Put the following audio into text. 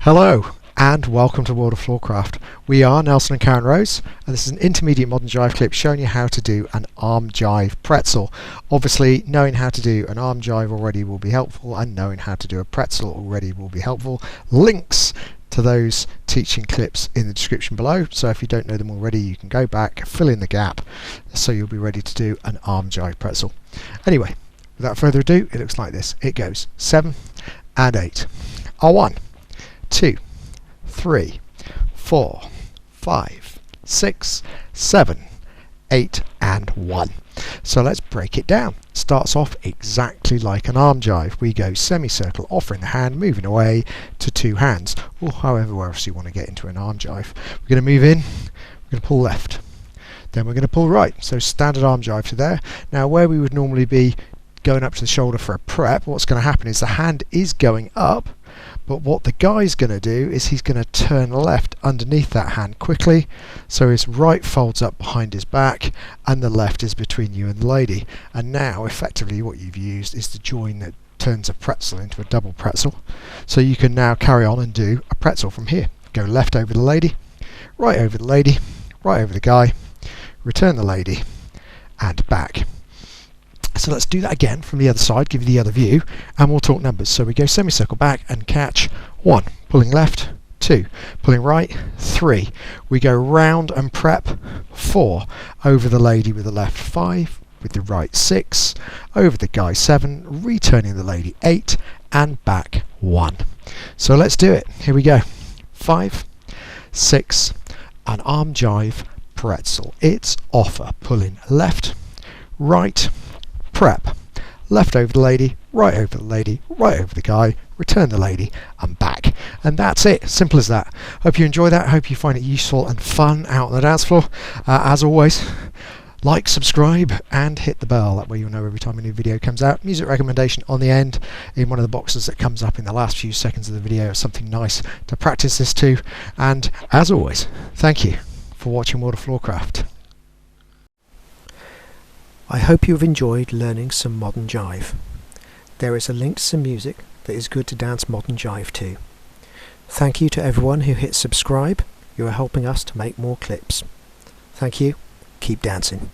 Hello and welcome to World of Floorcraft. We are Nelson and Karen Rose, and this is an intermediate modern jive clip showing you how to do an arm jive pretzel. Obviously, knowing how to do an arm jive already will be helpful, and knowing how to do a pretzel already will be helpful. Links to those teaching clips in the description below, so if you don't know them already you can go back, fill in the gap, so you'll be ready to do an arm jive pretzel. Anyway, without further ado, it looks like this. It goes 7 and 8. R1, 2, 3, 4, 5, 6, 7, 8 and 1. So let's break it down. Starts off exactly like an arm jive. We go semicircle, offering the hand, moving away to two hands, or however else you want to get into an arm jive. We're going to move in, we're going to pull left, then we're going to pull right. So standard arm jive to there. Now where we would normally be going up to the shoulder for a prep, what's going to happen is the hand is going up, but what the guy's going to do is he's going to turn left underneath that hand quickly, so his right folds up behind his back and the left is between you and the lady. And now effectively what you've used is the join that turns a pretzel into a double pretzel. So you can now carry on and do a pretzel from here. Go left over the lady, right over the lady, right over the guy, return the lady and back. So let's do that again from the other side, give you the other view, and we'll talk numbers. So we go semicircle back and catch 1, pulling left, 2, pulling right, 3. We go round and prep 4, over the lady with the left 5, with the right 6, over the guy 7, returning the lady 8, and back 1. So let's do it. Here we go. 5, 6, an arm jive pretzel. It's offer, pulling left, right, prep, left over the lady, right over the lady, right over the guy, return the lady and back. And that's it, simple as that. Hope you enjoy that, hope you find it useful and fun out on the dance floor. As always, like, subscribe and hit the bell, that way you'll know every time a new video comes out. Music recommendation on the end in one of the boxes that comes up in the last few seconds of the video, something nice to practice this to. And as always, thank you for watching World of Floorcraft. I hope you have enjoyed learning some modern jive. There is a link to some music that is good to dance modern jive to. Thank you to everyone who hit subscribe. You are helping us to make more clips. Thank you. Keep dancing.